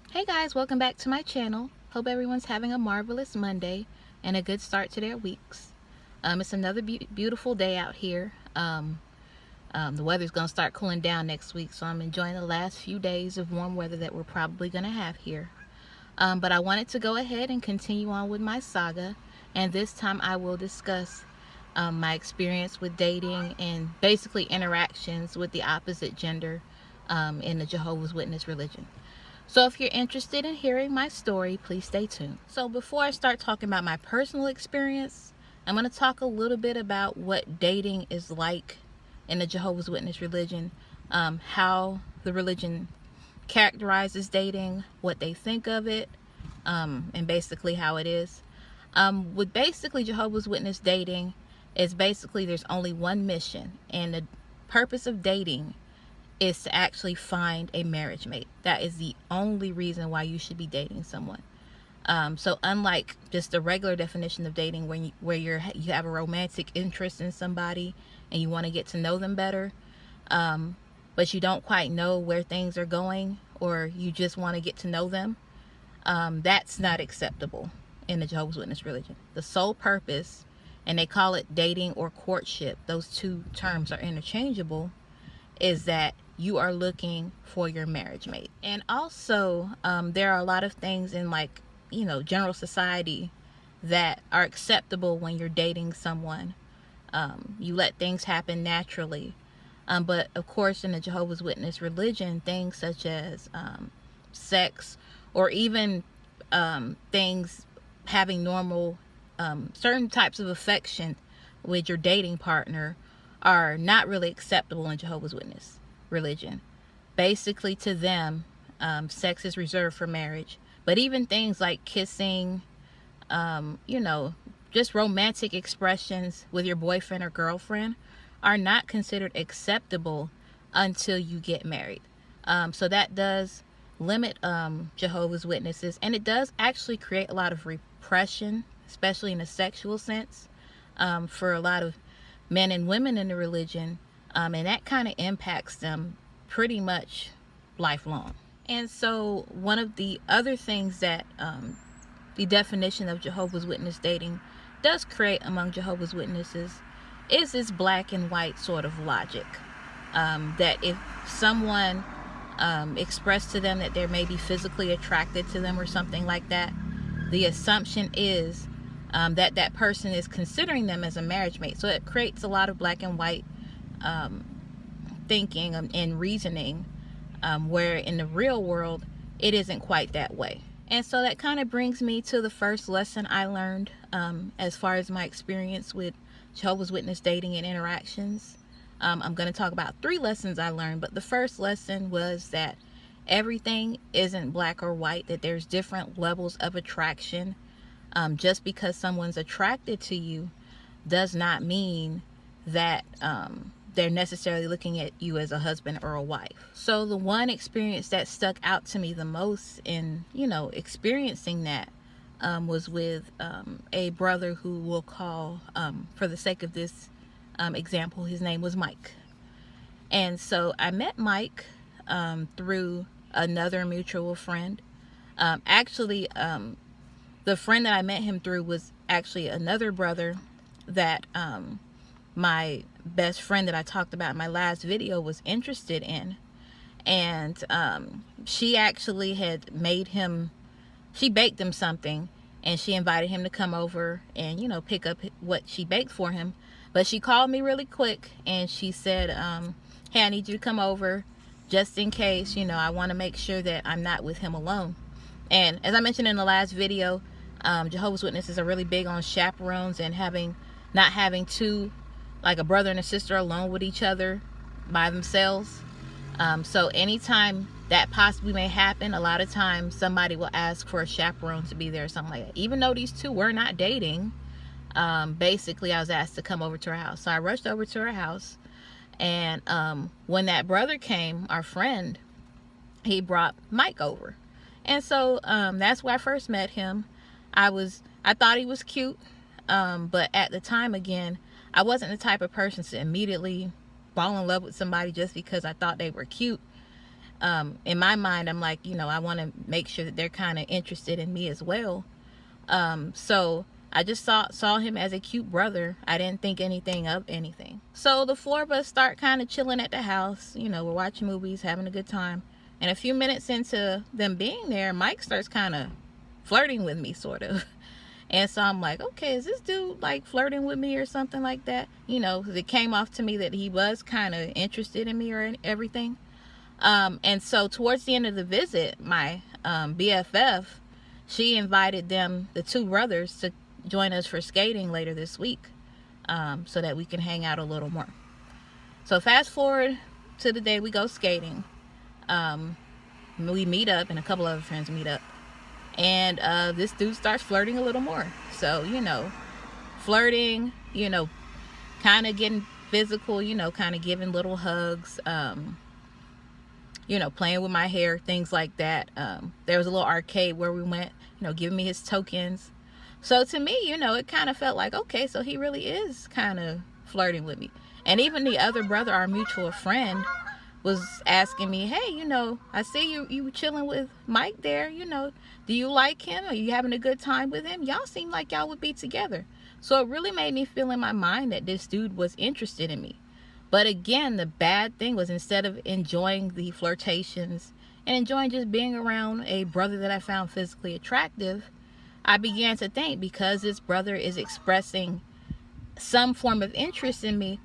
Hey guys, welcome back to my channel. Hope everyone's having a marvelous Monday and a good start to their weeks. It's another beautiful day out here. The weather's going to start cooling down next week, so I'm enjoying the last few days of warm weather that we're probably going to have here. But I wanted to go ahead and continue on with my saga, and this time I will discuss my experience with dating and basically interactions with the opposite gender in the Jehovah's Witness religion. So if you're interested in hearing my story, please stay tuned. So before I start talking about my personal experience, I'm going to talk a little bit about what dating is like in the Jehovah's Witness religion, how the religion characterizes dating, what they think of it, and basically how it is. With basically Jehovah's Witness dating is basically there's only one mission, and the purpose of dating is to actually find a marriage mate. That is the only reason why you should be dating someone. So unlike just the regular definition of dating, where you have a romantic interest in somebody and you want to get to know them better, but you don't quite know where things are going, or you just want to get to know them, that's not acceptable in the Jehovah's Witness religion. The sole purpose, and they call it dating or courtship, those two terms are interchangeable, is that you are looking for your marriage mate. And also, there are a lot of things in general society that are acceptable when you're dating someone. You let things happen naturally. But of course, in the Jehovah's Witness religion, things such as sex, or even things having normal, certain types of affection with your dating partner are not really acceptable in Jehovah's Witness religion. Basically, to them, sex is reserved for marriage. But even things like kissing, just romantic expressions with your boyfriend or girlfriend are not considered acceptable until you get married. So that does limit Jehovah's Witnesses, and it does actually create a lot of repression, especially in a sexual sense, for a lot of men and women in the religion, and that kind of impacts them pretty much lifelong. And so one of the other things that the definition of Jehovah's Witness dating does create among Jehovah's Witnesses is this black and white sort of logic, that if someone expressed to them that they're maybe physically attracted to them or something like that, the assumption is that that person is considering them as a marriage mate. So it creates a lot of black and white thinking and reasoning, where in the real world it isn't quite that way. And so that kind of brings me to the first lesson I learned as far as my experience with Jehovah's Witness dating and interactions. I'm going to talk about 3 lessons I learned, but the first lesson was that everything isn't black or white, that there's different levels of attraction. Just because someone's attracted to you does not mean that they're necessarily looking at you as a husband or a wife. So the one experience that stuck out to me the most in, experiencing that was with a brother who we'll call, for the sake of this example, his name was Mike. And so I met Mike through another mutual friend. Actually, the friend that I met him through was actually another brother that my best friend that I talked about in my last video was interested in. And she actually had she baked him something, and she invited him to come over and, pick up what she baked for him. But she called me really quick and she said, hey, I need you to come over just in case, I want to make sure that I'm not with him alone. And as I mentioned in the last video, Jehovah's Witnesses are really big on chaperones and not having two, like a brother and a sister, alone with each other by themselves. So anytime that possibly may happen, a lot of times somebody will ask for a chaperone to be there or something like that. Even though these two were not dating, basically I was asked to come over to her house. So I rushed over to her house, and when that brother came, our friend, he brought Mike over. And so that's where I first met him. I thought he was cute, but at the time, again, I wasn't the type of person to immediately fall in love with somebody just because I thought they were cute. in my mind, I'm like, I want to make sure that they're kind of interested in me as well. So I just saw him as a cute brother. I didn't think anything of anything. So the four of us start kind of chilling at the house. We're watching movies, having a good time. And a few minutes into them being there, Mike starts kind of flirting with me, sort of. And so I'm like, okay, is this dude like flirting with me or something like that? Because it came off to me that he was kind of interested in me or in everything. And so towards the end of the visit, my BFF, she invited the two brothers, to join us for skating later this week, so that we can hang out a little more. So fast forward to the day we go skating. We meet up, and a couple other friends meet up. And this dude starts flirting a little more. So, flirting, kind of getting physical, kind of giving little hugs, playing with my hair, things like that. There was a little arcade where we went, giving me his tokens. So to me, it kind of felt like, okay, so he really is kind of flirting with me. And even the other brother, our mutual friend, was asking me, hey, I see you chilling with Mike there, do you like him? Are you having a good time with him? Y'all seem like y'all would be together. So it really made me feel in my mind that this dude was interested in me. But again, the bad thing was, instead of enjoying the flirtations and enjoying just being around a brother that I found physically attractive, I began to think, because this brother is expressing some form of interest in me,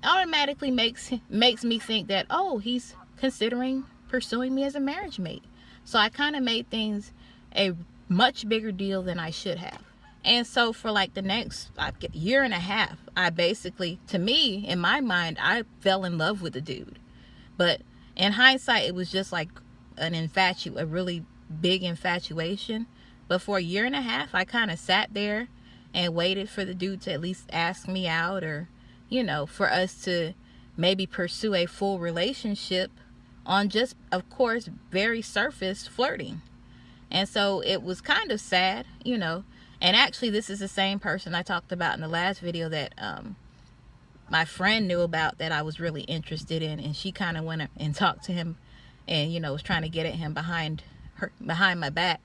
automatically makes me think that, oh, he's considering pursuing me as a marriage mate. So I kind of made things a much bigger deal than I should have. And so for like the next year and a half, I basically, to me, in my mind, I fell in love with the dude. But in hindsight, it was just like a really big infatuation. But for a year and a half, I kind of sat there and waited for the dude to at least ask me out, or for us to maybe pursue a full relationship on just, of course, very surface flirting. And so it was kind of sad, and actually this is the same person I talked about in the last video that my friend knew about, that I was really interested in, and she kind of went and talked to him and was trying to get at him behind my back.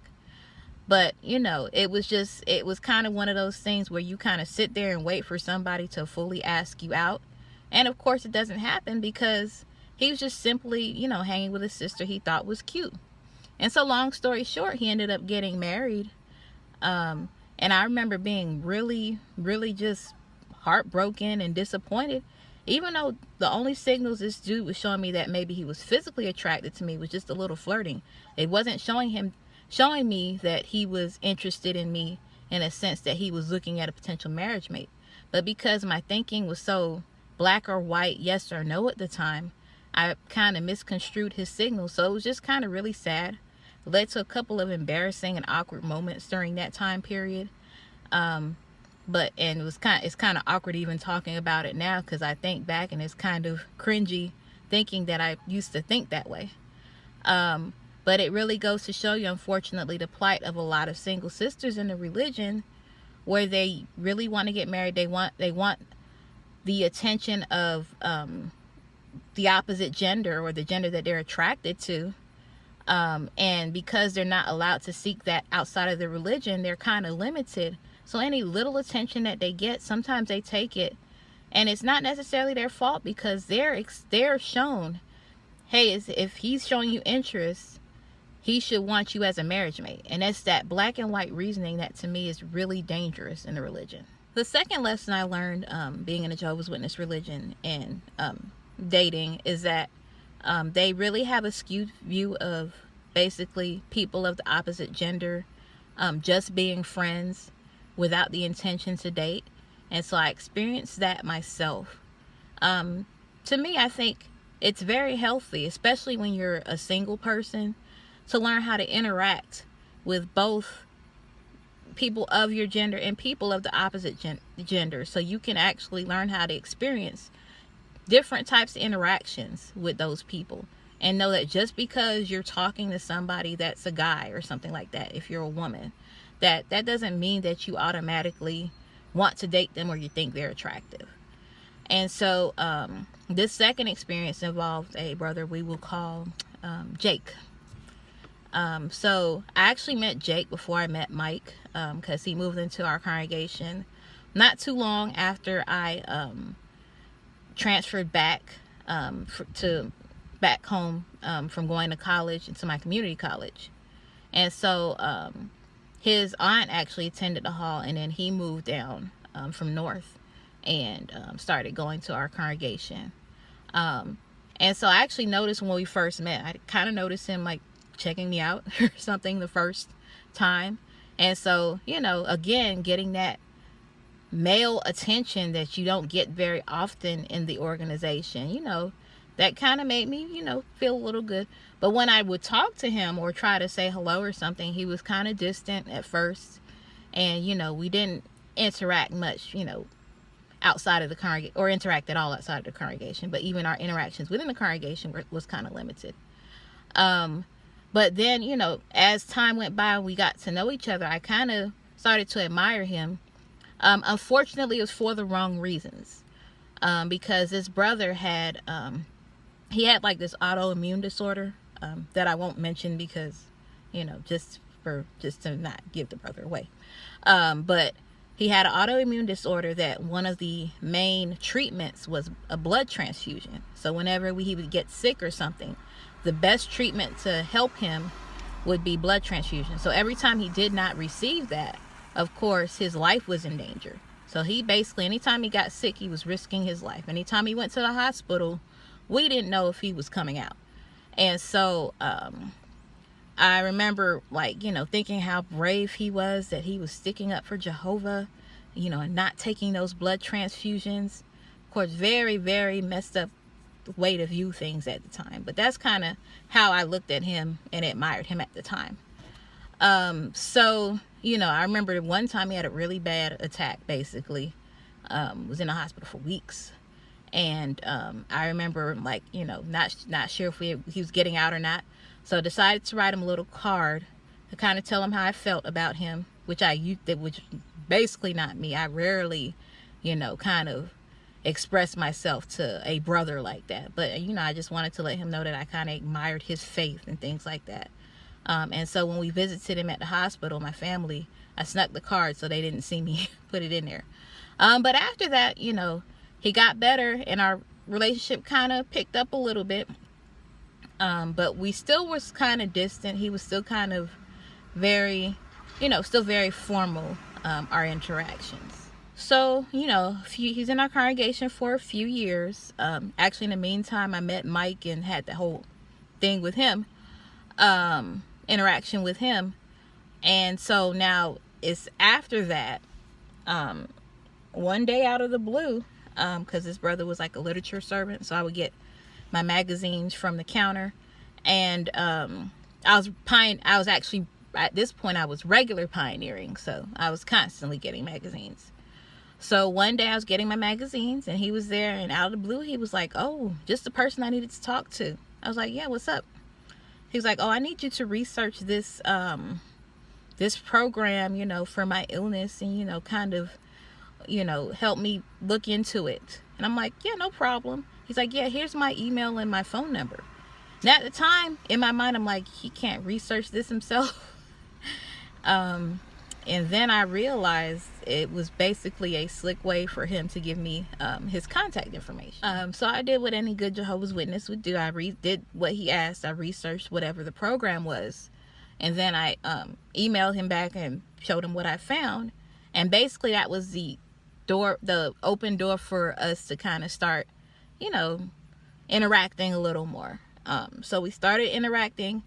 But it was kind of one of those things where you kind of sit there and wait for somebody to fully ask you out. And of course it doesn't happen, because he was just simply hanging with a sister he thought was cute. And so long story short, he ended up getting married. And I remember being really, really just heartbroken and disappointed, even though the only signals this dude was showing me that maybe he was physically attracted to me was just a little flirting. It wasn't showing me that he was interested in me in a sense that he was looking at a potential marriage mate. But because my thinking was so black or white, yes or no at the time, I kind of misconstrued his signals. So it was just kind of really sad. It led to a couple of embarrassing and awkward moments during that time period. It's kind of awkward even talking about it now, because I think back and it's kind of cringy thinking that I used to think that way. But it really goes to show you, unfortunately, the plight of a lot of single sisters in the religion, where they really want to get married. They want the attention of the opposite gender, or the gender that they're attracted to. And because they're not allowed to seek that outside of the religion, they're kind of limited. So any little attention that they get, sometimes they take it, and it's not necessarily their fault, because they're shown, hey, if he's showing you interest, he should want you as a marriage mate. And that's that black and white reasoning that to me is really dangerous in the religion. The second lesson I learned being in a Jehovah's Witness religion and dating is that they really have a skewed view of basically people of the opposite gender just being friends without the intention to date. And so I experienced that myself. To me, I think it's very healthy, especially when you're a single person, to learn how to interact with both people of your gender and people of the opposite gender, so you can actually learn how to experience different types of interactions with those people, and know that just because you're talking to somebody that's a guy or something like that, if you're a woman, that doesn't mean that you automatically want to date them or you think they're attractive. And so this second experience involved a brother we will call Jake. So I actually met Jake before I met Mike, because he moved into our congregation not too long after I transferred back back home from going to college into my community college. And so his aunt actually attended the hall, and then he moved down from north and started going to our congregation. And so I actually noticed when we first met, I kind of noticed him like checking me out or something the first time. And so, you know, again, getting that male attention that you don't get very often in the organization, you know, that kind of made me, you know, feel a little good. But when I would talk to him or try to say hello or something, he was kind of distant at first. And, you know, we didn't interact much, you know, outside of the congregation, or interact at all outside of the congregation. But even our interactions within the congregation was kind of limited. But then, you know, as time went by, we got to know each other. I kind of started to admire him. Unfortunately, it was for the wrong reasons. Because his brother had, he had like this autoimmune disorder that I won't mention because, you know, just to not give the brother away. But he had an autoimmune disorder that one of the main treatments was a blood transfusion. So whenever he would get sick or something, the best treatment to help him would be blood transfusion. So every time he did not receive that, of course, his life was in danger. So he basically, anytime he got sick, he was risking his life. Anytime he went to the hospital, we didn't know if he was coming out. And so I remember, like, you know, thinking how brave he was, that he was sticking up for Jehovah, you know, and not taking those blood transfusions. Of course, very, very messed up way to view things at the time. But that's kind of how I looked at him and admired him at the time. So, you know, I remember one time he had a really bad attack, basically. Was in the hospital for weeks. And I remember, like, you know, not sure if he was getting out or not. So I decided to write him a little card to kind of tell him how I felt about him, which basically not me. I rarely, you know, kind of express myself to a brother like that. But, you know, I just wanted to let him know that I kind of admired his faith and things like that. And so when we visited him at the hospital, my family, I snuck the card so they didn't see me put it in there. But after that, you know, he got better and our relationship kind of picked up a little bit. But we still was kind of distant. He was still kind of very, you know, still very formal, our interactions. So, you know, he's in our congregation for a few years. Actually, in the meantime, I met Mike and had the whole thing with him, interaction with him. And so now it's after that, one day out of the blue, because his brother was like a literature servant, so I would get my magazines from the counter, and I was actually, at this point, I was regular pioneering, so I was constantly getting magazines. So one day I was getting my magazines and he was there, and out of the blue he was like, "Oh, just the person I needed to talk to." I was like, "Yeah, what's up?" He was like, "Oh, I need you to research this this program, you know, for my illness, and, you know, kind of, you know, help me look into it." And I'm like, "Yeah, no problem." He's like, "Yeah, here's my email and my phone number." Now at the time, in my mind, I'm like, he can't research this himself. And then I realized it was basically a slick way for him to give me his contact information. So I did what any good Jehovah's Witness would do. I did what he asked. I researched whatever the program was. And then I emailed him back and showed him what I found. And basically that was the open door for us to kind of start, you know, interacting a little more. So we started interacting.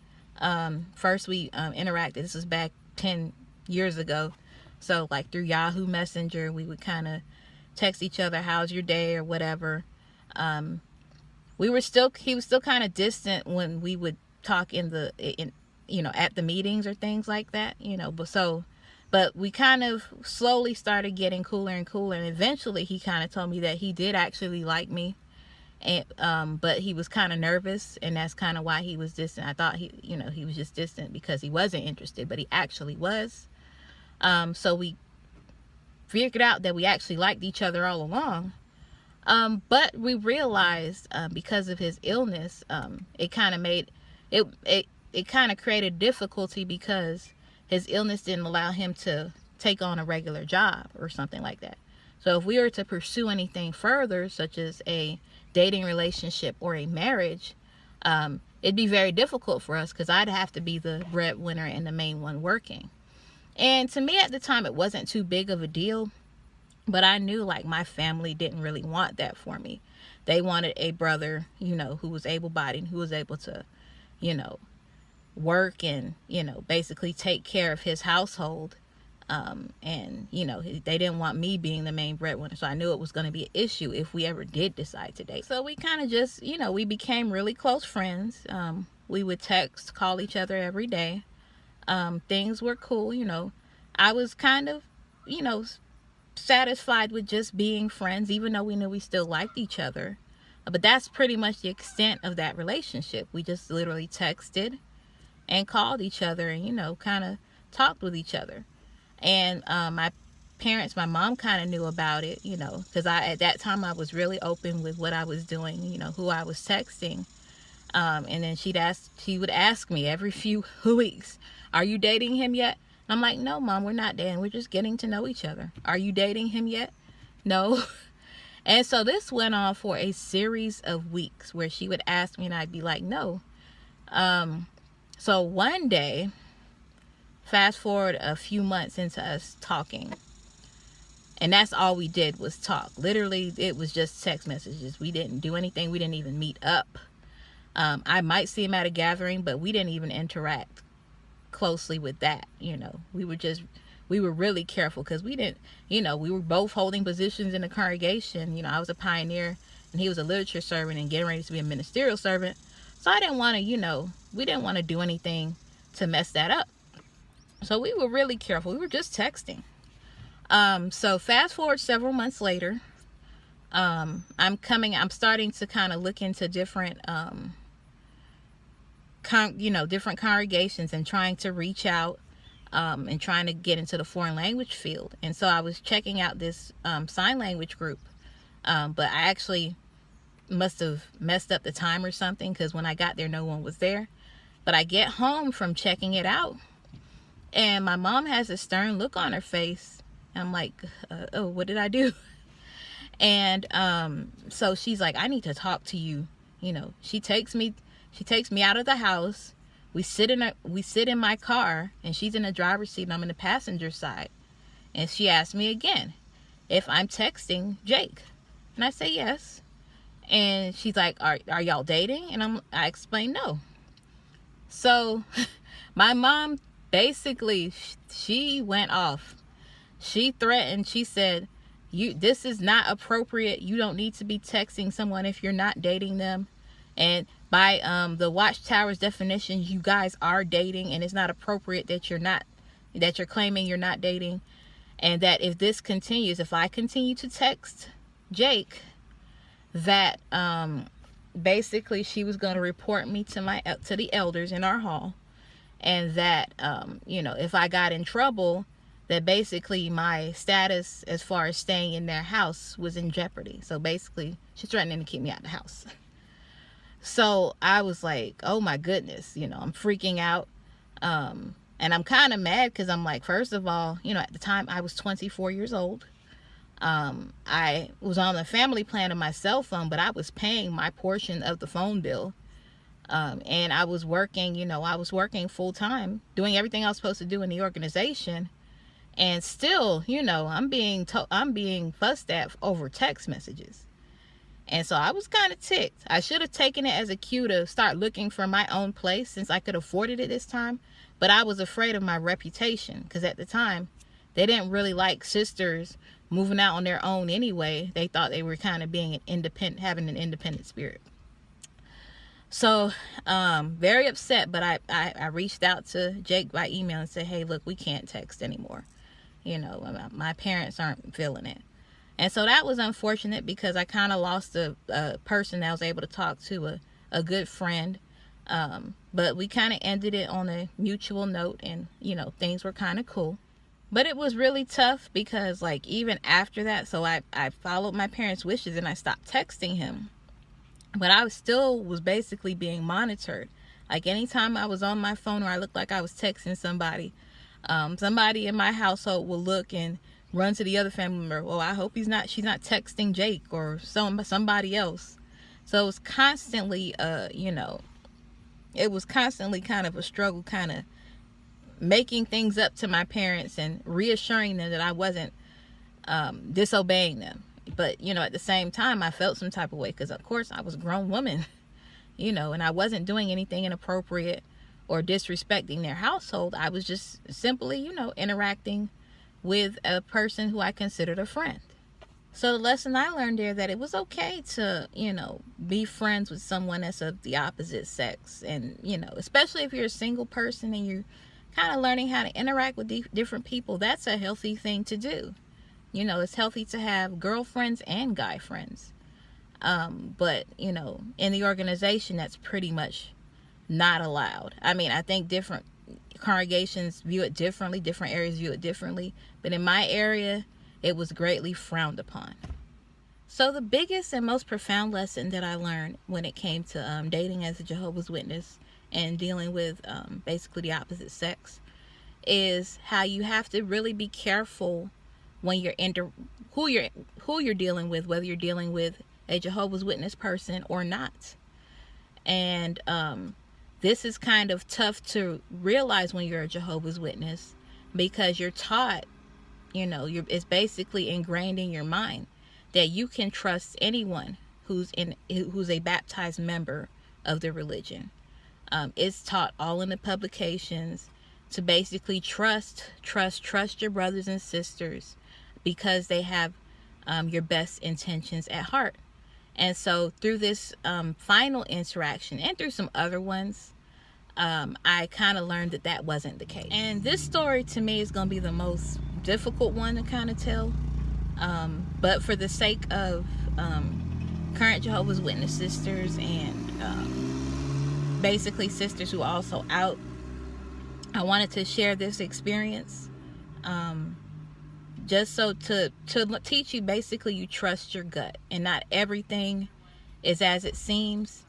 First we interacted. This was back 10 years ago. So like through Yahoo Messenger, we would kind of text each other, "How's your day?" or whatever. He was still kind of distant when we would talk you know, at the meetings or things like that, you know, but we kind of slowly started getting cooler and cooler, and eventually he kind of told me that he did actually like me, and but he was kind of nervous, and that's kind of why he was distant. I thought he was just distant because he wasn't interested, but he actually was. So we figured out that we actually liked each other all along. But we realized, because of his illness, it kind of made it kind of created difficulty because his illness didn't allow him to take on a regular job or something like that. So if we were to pursue anything further, such as a dating relationship or a marriage, it'd be very difficult for us because I'd have to be the breadwinner and the main one working. And to me at the time, it wasn't too big of a deal, but I knew like my family didn't really want that for me. They wanted a brother, who was able-bodied, who was able to, work and, basically take care of his household. And they didn't want me being the main breadwinner, so I knew it was going to be an issue if we ever did decide to date. So we kind of just, we became really close friends. We would text, call each other every day. Things were cool. I was kind of, satisfied with just being friends, even though we knew we still liked each other. But that's pretty much the extent of that relationship. We just literally texted and called each other and, kind of talked with each other. And my mom kind of knew about it, because at that time I was really open with what I was doing, who I was texting. And then she would ask me every few weeks, "Are you dating him yet?" And I'm like, "No, Mom, we're not dating. We're just getting to know each other." "Are you dating him yet?" "No." And so this went on for a series of weeks where she would ask me and I'd be like, "No." So one day, fast forward a few months into us talking, and that's all we did was talk. Literally, it was just text messages. We didn't do anything. We didn't even meet up. I might see him at a gathering, but we didn't even interact closely with that. We were really careful because we didn't, we were both holding positions in the congregation. I was a pioneer and he was a literature servant and getting ready to be a ministerial servant. So I didn't want to, we didn't want to do anything to mess that up. So we were really careful. We were just texting. So fast forward several months later, I'm starting to kind of look into different, different congregations and trying to reach out, and trying to get into the foreign language field. And so I was checking out this, sign language group. But I actually must have messed up the time or something, because when I got there, no one was there. But I get home from checking it out, and my mom has a stern look on her face. I'm like, "Oh, what did I do?" And so she's like, "I need to talk to you." She takes me out of the house. We sit in my car, and she's in the driver's seat and I'm in the passenger side. And she asked me again if I'm texting Jake. And I say yes. And she's like, are y'all dating? And I explained no. So my mom basically, she went off. She threatened. She said, this is not appropriate. You don't need to be texting someone if you're not dating them. And by the Watchtower's definition, you guys are dating, and it's not appropriate that you're claiming you're not dating. And that if this continues, if I continue to text Jake, that basically she was going to report me to the elders in our hall. And that if I got in trouble, that basically my status as far as staying in their house was in jeopardy. So basically she's threatening to keep me out of the house. So I was like, oh my goodness, I'm freaking out. And I'm kind of mad because I'm like, first of all, at the time I was 24 years old. I was on the family plan of my cell phone, but I was paying my portion of the phone bill. And I was working, full time, doing everything I was supposed to do in the organization. And still, I'm being fussed at over text messages. And so I was kind of ticked. I should have taken it as a cue to start looking for my own place since I could afford it at this time. But I was afraid of my reputation because at the time, they didn't really like sisters moving out on their own anyway. They thought they were kind of being having an independent spirit. So, very upset, but I reached out to Jake by email and said, hey, look, we can't text anymore. My parents aren't feeling it. And so that was unfortunate because I kind of lost a person that I was able to talk to, a good friend. But we kind of ended it on a mutual note and, things were kind of cool. But it was really tough because even after that, so I followed my parents' wishes and I stopped texting him. But I still was basically being monitored. Like anytime I was on my phone or I looked like I was texting somebody, somebody in my household will look and run to the other family member. Well, I hope she's not texting Jake or somebody else. So it was constantly, it was constantly kind of a struggle, kind of making things up to my parents and reassuring them that I wasn't disobeying them. But, at the same time, I felt some type of way because, of course, I was a grown woman, and I wasn't doing anything inappropriate or disrespecting their household. I was just simply, interacting with a person who I considered a friend. So the lesson I learned there, that it was okay to, be friends with someone that's of the opposite sex. And, especially if you're a single person and you're kind of learning how to interact with different people, that's a healthy thing to do. It's healthy to have girlfriends and guy friends. But, in the organization, that's pretty much not allowed. I mean, I think different congregations view it differently, different areas view it differently, but in my area, it was greatly frowned upon. So the biggest and most profound lesson that I learned when it came to dating as a Jehovah's Witness and dealing with basically the opposite sex is how you have to really be careful when you're who you're dealing with, whether you're dealing with a Jehovah's Witness person or not. And this is kind of tough to realize when you're a Jehovah's Witness, because you're taught, it's basically ingrained in your mind that you can trust anyone who's a baptized member of the religion. It's taught all in the publications to basically trust your brothers and sisters because they have your best intentions at heart. And so through this final interaction and through some other ones, I kind of learned that wasn't the case. And this story to me is going to be the most difficult one to kind of tell. But for the sake of current Jehovah's Witness sisters and basically sisters who are also out, I wanted to share this experience. Just so to teach you, basically, you trust your gut and not everything is as it seems.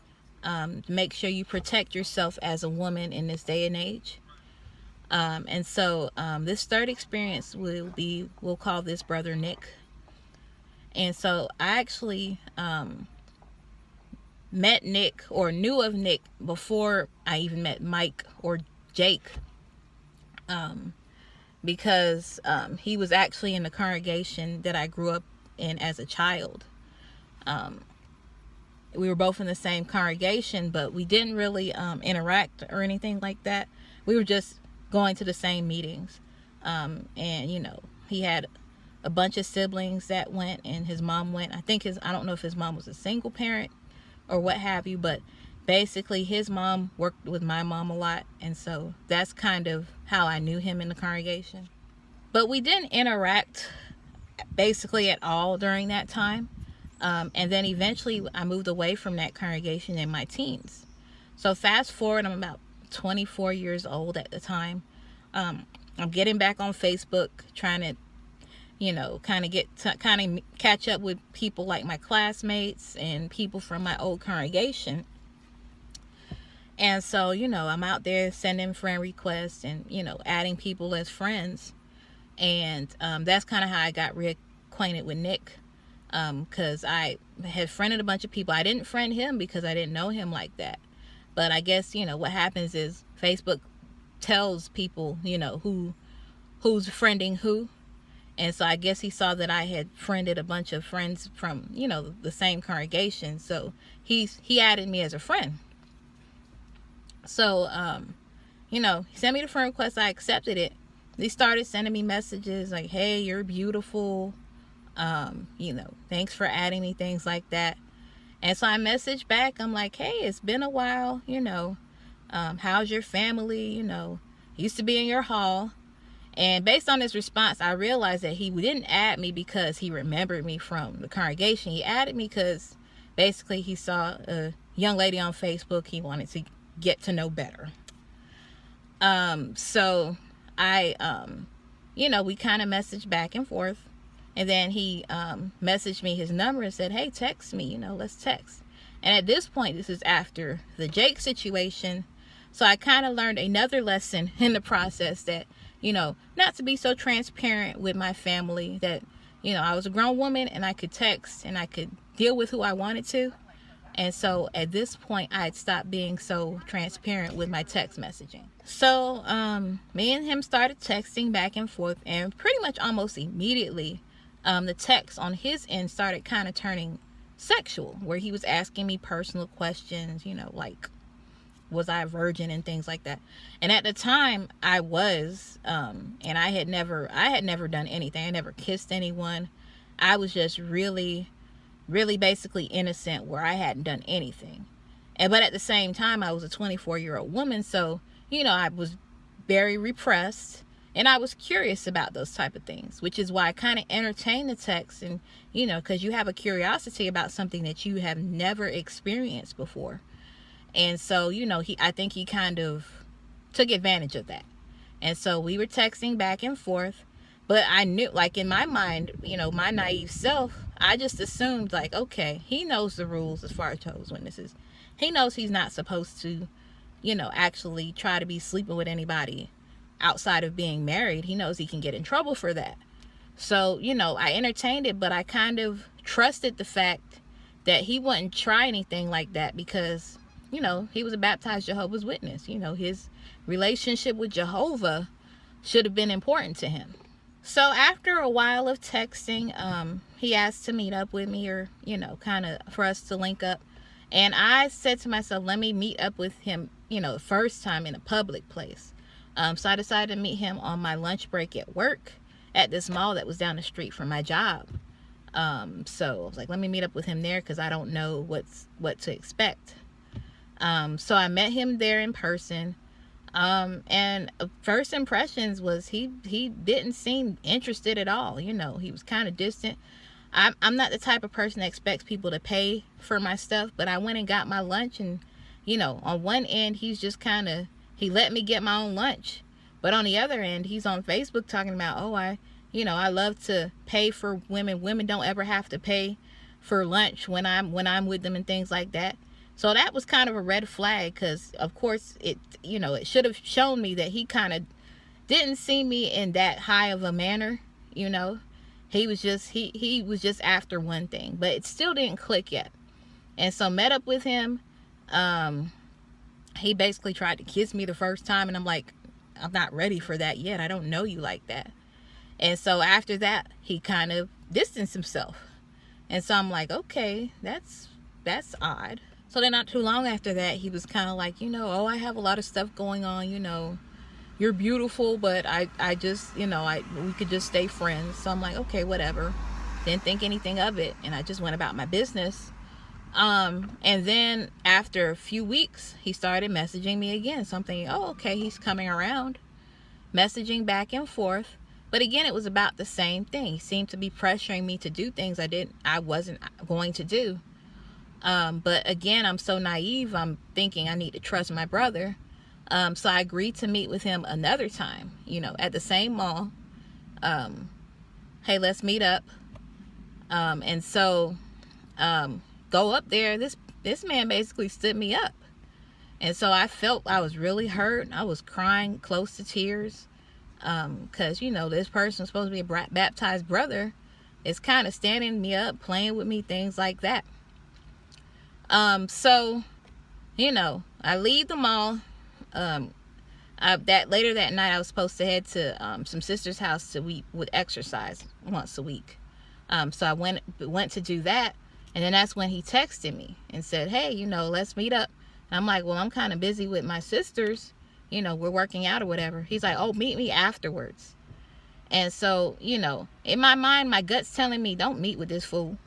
Make sure you protect yourself as a woman in this day and age. And so this third experience we'll call this brother Nick. And so I actually met Nick, or knew of Nick, before I even met Mike or Jake. Because he was actually in the congregation that I grew up in as a child. We were both in the same congregation, but we didn't really interact or anything like that. We were just going to the same meetings. And, he had a bunch of siblings that went, and his mom went. I don't know if his mom was a single parent or what have you, but basically his mom worked with my mom a lot, and so that's kind of how I knew him in the congregation. But we didn't interact basically at all during that time. And then eventually I moved away from that congregation in my teens. So fast forward, I'm about 24 years old at the time. I'm getting back on Facebook, trying to kind of catch up with people like my classmates and people from my old congregation. And so, I'm out there sending friend requests and, adding people as friends. And that's kind of how I got reacquainted with Nick. Because I had friended a bunch of people. I didn't friend him because I didn't know him like that. But I guess, what happens is Facebook tells people, who's friending who. And so I guess he saw that I had friended a bunch of friends from, the same congregation. So he added me as a friend. So, he sent me the friend request. I accepted it. They started sending me messages like, hey, you're beautiful. Thanks for adding me, things like that. And so I messaged back. I'm like, hey, it's been a while, how's your family? Used to be in your hall. And based on his response, I realized that he didn't add me because he remembered me from the congregation. He added me because basically he saw a young lady on Facebook he wanted to get to know better. So I, we kind of messaged back and forth. And then he messaged me his number and said, hey, text me, let's text. And at this point, this is after the Jake situation. So I kind of learned another lesson in the process, that, you know, not to be so transparent with my family, that, you know, I was a grown woman and I could text and I could deal with who I wanted to. And so at this point, I had stopped being so transparent with my text messaging. So me and him started texting back and forth, and pretty much almost immediately, the text on his end started kind of turning sexual, where he was asking me personal questions, you know, like, was I a virgin and things like that. And at the time I was, and I had never done anything. I never kissed anyone. I was just really basically innocent, where I hadn't done anything. But at the same time, I was a 24-year-old woman. So, you know, I was very repressed, and I was curious about those type of things, which is why I kind of entertained the text. And, you know, because you have a curiosity about something that you have never experienced before. And so, you know, I think he kind of took advantage of that. And so we were texting back and forth. But I knew, like, in my mind, you know, my naive self, I just assumed, like, okay, he knows the rules as far as Jehovah's Witnesses. He knows he's not supposed to, you know, actually try to be sleeping with anybody outside of being married. He knows he can get in trouble for that. So, you know, I entertained it, but I kind of trusted the fact that he wouldn't try anything like that, because, you know, he was a baptized Jehovah's Witness. You know, his relationship with Jehovah should have been important to him. So after a while of texting, he asked to meet up with me, or, you know, kind of for us to link up. And I said to myself, let me meet up with him, you know, the first time in a public place. So I decided to meet him on my lunch break at work at this mall that was down the street from my job. So I was like, let me meet up with him there, because I don't know what to expect. So I met him there in person. And first impressions was he didn't seem interested at all. You know, he was kind of distant. I'm not the type of person that expects people to pay for my stuff, but I went and got my lunch, and, you know, on one end, he's just kind of, he let me get my own lunch. But on the other end, he's on Facebook talking about, oh, I love to pay for women. Women don't ever have to pay for lunch when I'm with them and things like that. So that was kind of a red flag, because, of course, it should have shown me that he kind of didn't see me in that high of a manner. You know, he was just after one thing, but it still didn't click yet. And so met up with him. He basically tried to kiss me the first time, and I'm like, I'm not ready for that yet. I don't know you like that. And so after that, he kind of distanced himself. And so I'm like, okay, that's odd. So then not too long after that, he was kind of like, you know, oh, I have a lot of stuff going on, you know, you're beautiful, but I just, you know, we could just stay friends. So I'm like, okay, whatever. Didn't think anything of it. And I just went about my business. And then after a few weeks, he started messaging me again. So I'm thinking, oh, okay, he's coming around, messaging back and forth. But again, it was about the same thing. He seemed to be pressuring me to do things I wasn't going to do. But again, I'm so naive. I'm thinking I need to trust my brother. So I agreed to meet with him another time, you know, at the same mall. Hey, let's meet up. And so, go up there. This man basically stood me up. And so I felt I was really hurt. I was crying close to tears. 'Cause, you know, this person was supposed to be a baptized brother is kind of standing me up, playing with me, things like that. So, you know, I leave the mall. Later that night, I was supposed to head to some sister's house we would exercise once a week. So I went to do that, and then that's when he texted me and said, hey, you know, let's meet up. And I'm like, well, I'm kind of busy with my sisters, you know, we're working out or whatever. He's like, oh, meet me afterwards. And so, you know, in my mind, my gut's telling me, don't meet with this fool.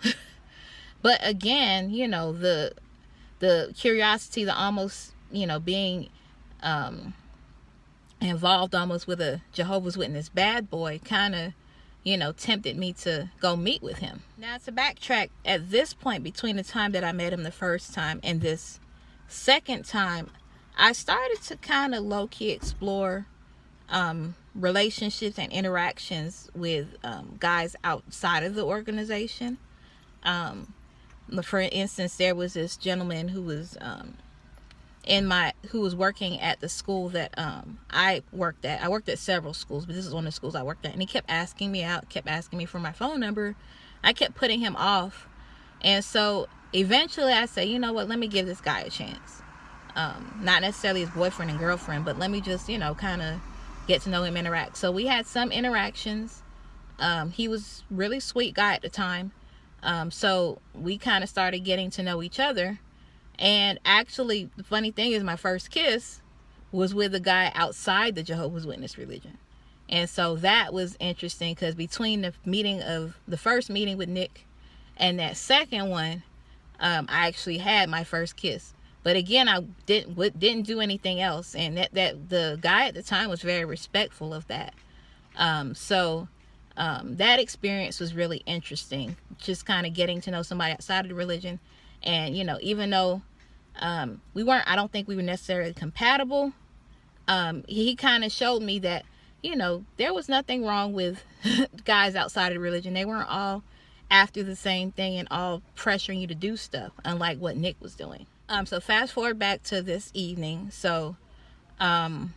But again, you know, the curiosity, the almost, you know, being involved almost with a Jehovah's Witness bad boy kind of, you know, tempted me to go meet with him. Now, to backtrack, at this point, between the time that I met him the first time and this second time, I started to kind of low-key explore relationships and interactions with guys outside of the organization. For instance, there was this gentleman who was who was working at the school that I worked at. I worked at several schools, but this is one of the schools I worked at. And he kept asking me out, kept asking me for my phone number. I kept putting him off. And so eventually I said, you know what, let me give this guy a chance. Not necessarily his boyfriend and girlfriend, but let me just, kind of get to know him, interact. So we had some interactions. He was really sweet guy at the time. So we kind of started getting to know each other. And actually, the funny thing is, my first kiss was with a guy outside the Jehovah's Witness religion. And so that was interesting, because between the first meeting with Nick and that second one, I actually had my first kiss. But again, I didn't do anything else. And that the guy at the time was very respectful of that. That experience was really interesting, just kind of getting to know somebody outside of the religion. And, even though I don't think we were necessarily compatible, he kind of showed me that, there was nothing wrong with guys outside of the religion. They weren't all after the same thing and all pressuring you to do stuff, unlike what Nick was doing. So fast forward back to this evening. So, even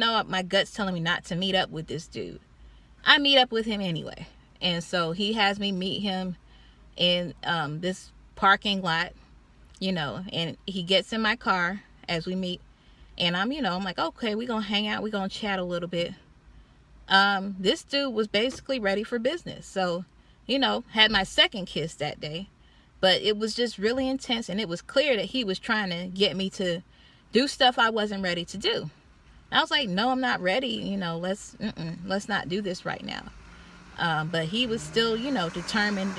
though my gut's telling me not to meet up with this dude, I meet up with him anyway. And so he has me meet him in this parking lot, and he gets in my car as we meet. And I'm like, okay, we're going to hang out. We're going to chat a little bit. This dude was basically ready for business. So, had my second kiss that day. But it was just really intense. And it was clear that he was trying to get me to do stuff I wasn't ready to do. I was like, no, I'm not ready. Let's not do this right now. But he was still, determined,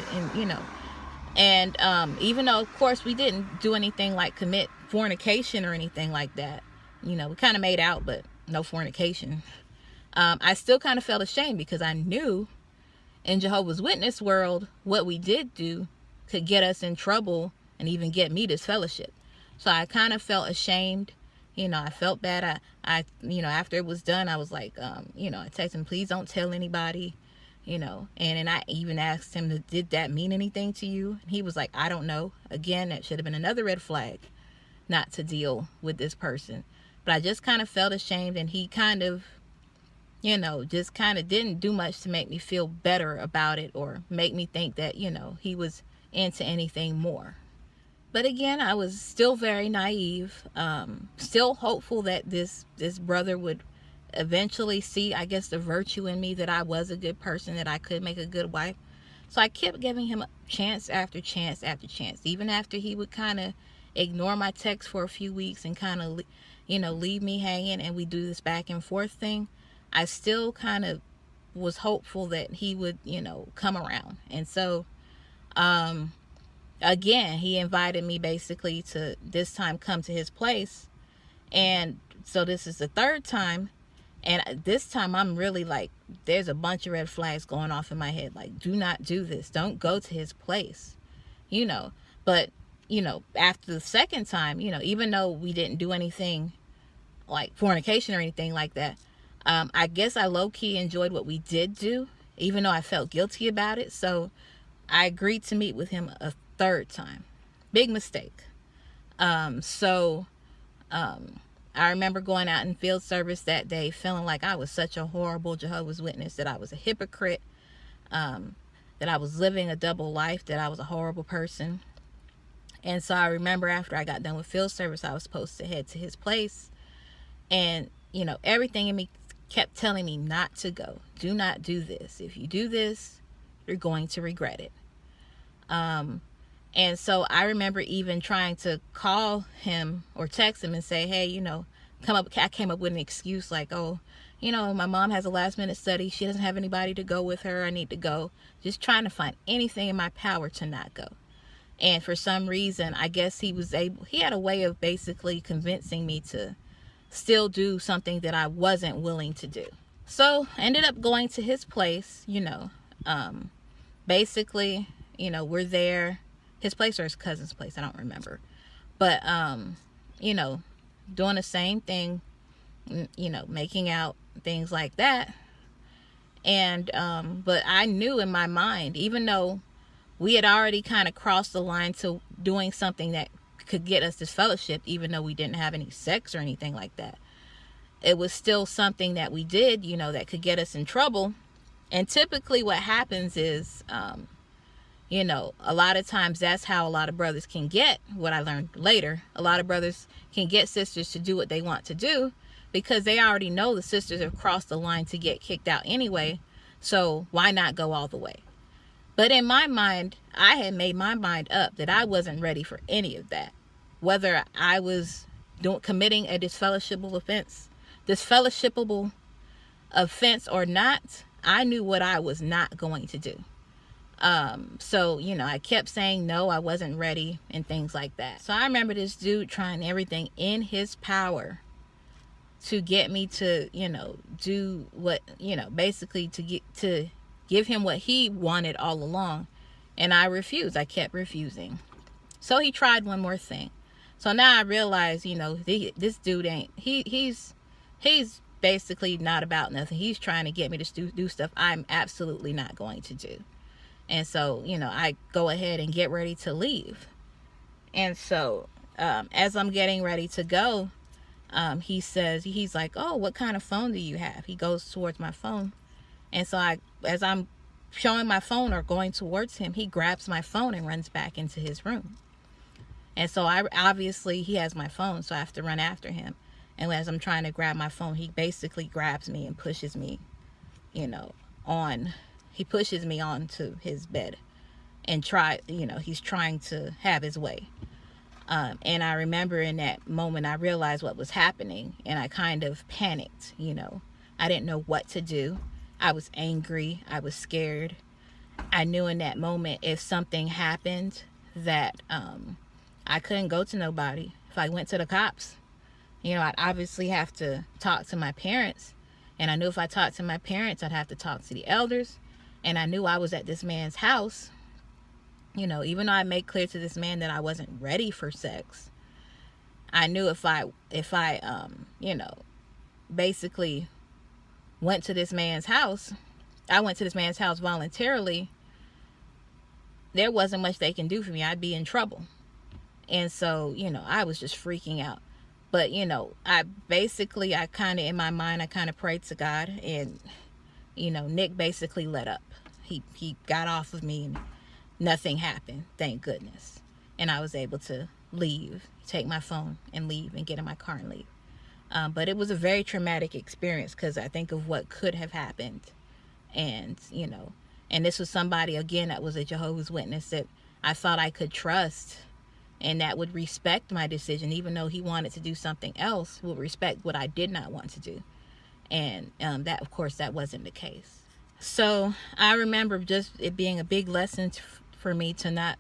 and, even though, of course, we didn't do anything like commit fornication or anything like that, we kind of made out, but no fornication. I still kind of felt ashamed, because I knew in Jehovah's Witness world, what we did do could get us in trouble and even get me disfellowship. So I kind of felt ashamed. I felt bad. I after it was done, I was like, I texted him, please don't tell anybody, and I even asked him, did that mean anything to you? And he was like, I don't know. Again, that should have been another red flag not to deal with this person. But I just kind of felt ashamed, and he kind of, just kind of didn't do much to make me feel better about it, or make me think that, he was into anything more. But again, I was still very naive, still hopeful that this brother would eventually see, I guess, the virtue in me, that I was a good person, that I could make a good wife. So I kept giving him chance after chance after chance, even after he would kind of ignore my text for a few weeks and kind of, leave me hanging, and we do this back and forth thing. I still kind of was hopeful that he would, come around. And so, again, he invited me basically to this time come to his place. And so this is the third time. And this time I'm really like, there's a bunch of red flags going off in my head. Like, do not do this. Don't go to his place, But, after the second time, even though we didn't do anything like fornication or anything like that, I guess I low-key enjoyed what we did do, even though I felt guilty about it. So I agreed to meet with him a third time. Big mistake. I remember going out in field service that day feeling like I was such a horrible Jehovah's Witness, that I was a hypocrite, that I was living a double life, that I was a horrible person. And so I remember after I got done with field service, I was supposed to head to his place. And, everything in me kept telling me not to go. Do not do this. If you do this, you're going to regret it. And so I remember even trying to call him or text him and say, hey, I came up with an excuse like, oh, my mom has a last minute study. She doesn't have anybody to go with her. I need to go. Just trying to find anything in my power to not go. And for some reason, I guess he had a way of basically convincing me to still do something that I wasn't willing to do. So I ended up going to his place, basically, we're there. His place or his cousin's place, I don't remember. But, doing the same thing, making out, things like that. And, but I knew in my mind, even though we had already kind of crossed the line to doing something that could get us disfellowshipped, even though we didn't have any sex or anything like that. It was still something that we did, you know, that could get us in trouble. And typically what happens is, you know, a lot of times that's how a lot of brothers can get, what I learned later, a lot of brothers can get sisters to do what they want to do because they already know the sisters have crossed the line to get kicked out anyway. So why not go all the way? But in my mind, I had made my mind up that I wasn't ready for any of that. Whether I was committing a disfellowshippable offense or not, I knew what I was not going to do. So, you know, I kept saying no, I wasn't ready and things like that. So I remember this dude trying everything in his power to get me to, you know, do what, you know, basically to give him what he wanted all along. And I refused. I kept refusing. So he tried one more thing. So now I realize, you know, this dude ain't, he's basically not about nothing. He's trying to get me to do stuff I'm absolutely not going to do. And so, you know, I go ahead and get ready to leave. And so, as I'm getting ready to go, he says, he's like, oh, what kind of phone do you have? He goes towards my phone. And so as I'm showing my phone or going towards him, he grabs my phone and runs back into his room. And so obviously he has my phone, so I have to run after him. And as I'm trying to grab my phone, he basically grabs me and pushes me, you know, he pushes me onto his bed and he's trying to have his way. And I remember in that moment, I realized what was happening and I kind of panicked, you know. I didn't know what to do. I was angry. I was scared. I knew in that moment if something happened that I couldn't go to nobody. If I went to the cops, you know, I'd obviously have to talk to my parents. And I knew if I talked to my parents, I'd have to talk to the elders. And I knew I was at this man's house. You know, even though I made clear to this man that I wasn't ready for sex, I knew if I you know, basically went to this man's house, I went to this man's house voluntarily, there wasn't much they can do for me. I'd be in trouble. And so, you know, I was just freaking out. But, you know, I kind of, in my mind, I kind of prayed to God. And, you know, Nick basically let up. He got off of me and nothing happened, thank goodness. And I was able to leave, take my phone and leave and get in my car and leave. But it was a very traumatic experience because I think of what could have happened. And, you know, and this was somebody, again, that was a Jehovah's Witness that I thought I could trust and that would respect my decision, even though he wanted to do something else, would respect what I did not want to do. And that, of course, that wasn't the case. So I remember just it being a big lesson for me to not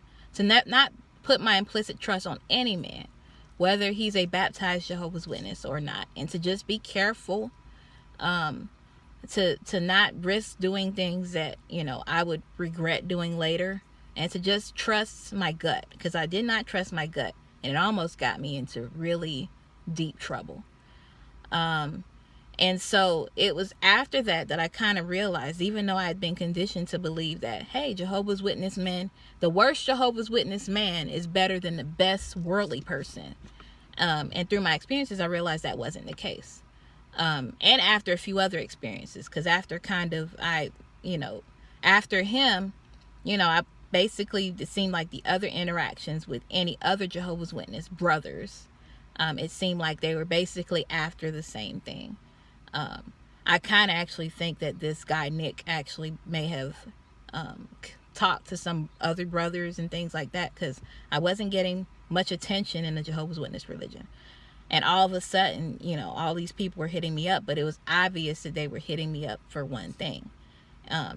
put my implicit trust on any man, whether he's a baptized Jehovah's Witness or not, and to just be careful, to not risk doing things that, you know, I would regret doing later, and to just trust my gut, because I did not trust my gut, and it almost got me into really deep trouble. And so it was after that I kind of realized, even though I had been conditioned to believe that, hey, Jehovah's Witness men, the worst Jehovah's Witness man is better than the best worldly person. And through my experiences, I realized that wasn't the case. And after a few other experiences, because after after him, you know, I basically, it seemed like the other interactions with any other Jehovah's Witness brothers, it seemed like they were basically after the same thing. I kind of actually think that this guy, Nick, actually may have talked to some other brothers and things like that, because I wasn't getting much attention in the Jehovah's Witness religion. And all of a sudden, you know, all these people were hitting me up, but it was obvious that they were hitting me up for one thing.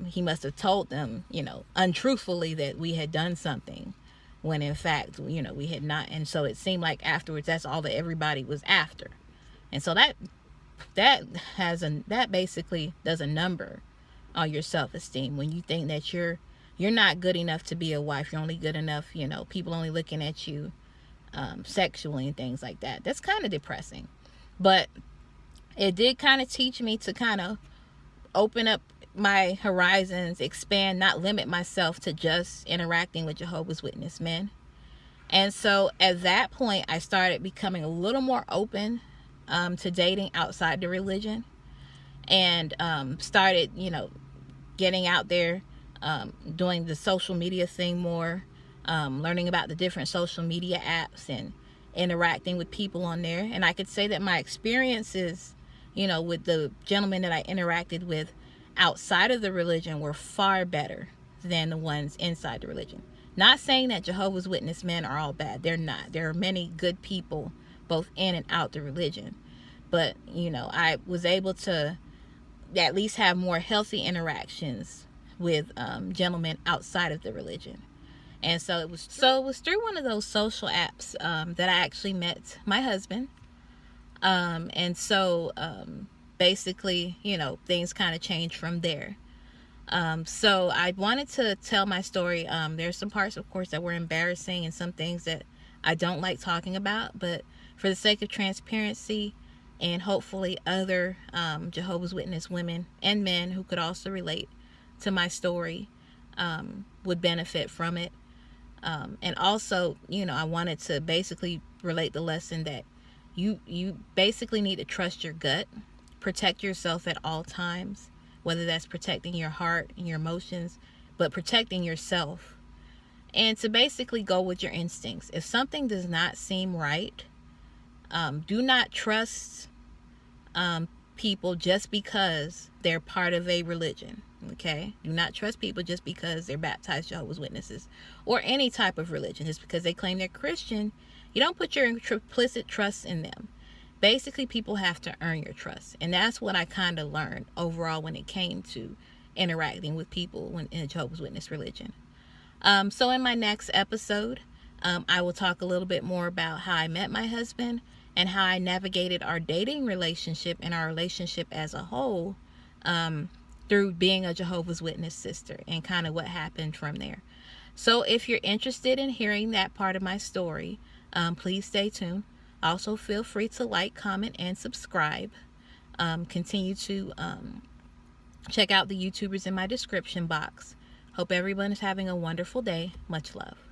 He must have told them, you know, untruthfully that we had done something when in fact, you know, we had not. And so it seemed like afterwards, that's all that everybody was after. And so that basically does a number on your self-esteem when you think that you're not good enough to be a wife. You're only good enough, you know, people only looking at you sexually and things like that. That's kind of depressing. But it did kind of teach me to kind of open up my horizons, expand, not limit myself to just interacting with Jehovah's Witness men. And so at that point, I started becoming a little more open to dating outside the religion, and started, getting out there, doing the social media thing more, learning about the different social media apps and interacting with people on there. And I could say that my experiences, with the gentlemen that I interacted with outside of the religion were far better than the ones inside the religion. Not saying that Jehovah's Witness men are all bad. They're not. There are many good people both in and out the religion. But, I was able to at least have more healthy interactions with gentlemen outside of the religion. And so it was through one of those social apps that I actually met my husband. And so basically, things kind of changed from there. So I wanted to tell my story. There's some parts, of course, that were embarrassing and some things that I don't like talking about, but for the sake of transparency and hopefully other Jehovah's Witness women and men who could also relate to my story would benefit from it. And also, I wanted to basically relate the lesson that you basically need to trust your gut, protect yourself at all times, whether that's protecting your heart and your emotions, but protecting yourself. And to basically go with your instincts. If something does not seem right, do not trust people just because they're part of a religion. Okay? Do not trust people just because they're baptized Jehovah's Witnesses or any type of religion. Just because they claim they're Christian, you don't put your implicit trust in them. Basically, people have to earn your trust. And that's what I kind of learned overall when it came to interacting with people in a Jehovah's Witness religion. So in my next episode, I will talk a little bit more about how I met my husband and how I navigated our dating relationship and our relationship as a whole through being a Jehovah's Witness sister and kind of what happened from there. So if you're interested in hearing that part of my story, please stay tuned. Also, feel free to like, comment, and subscribe. Continue to check out the YouTubers in my description box. Hope everyone is having a wonderful day. Much love.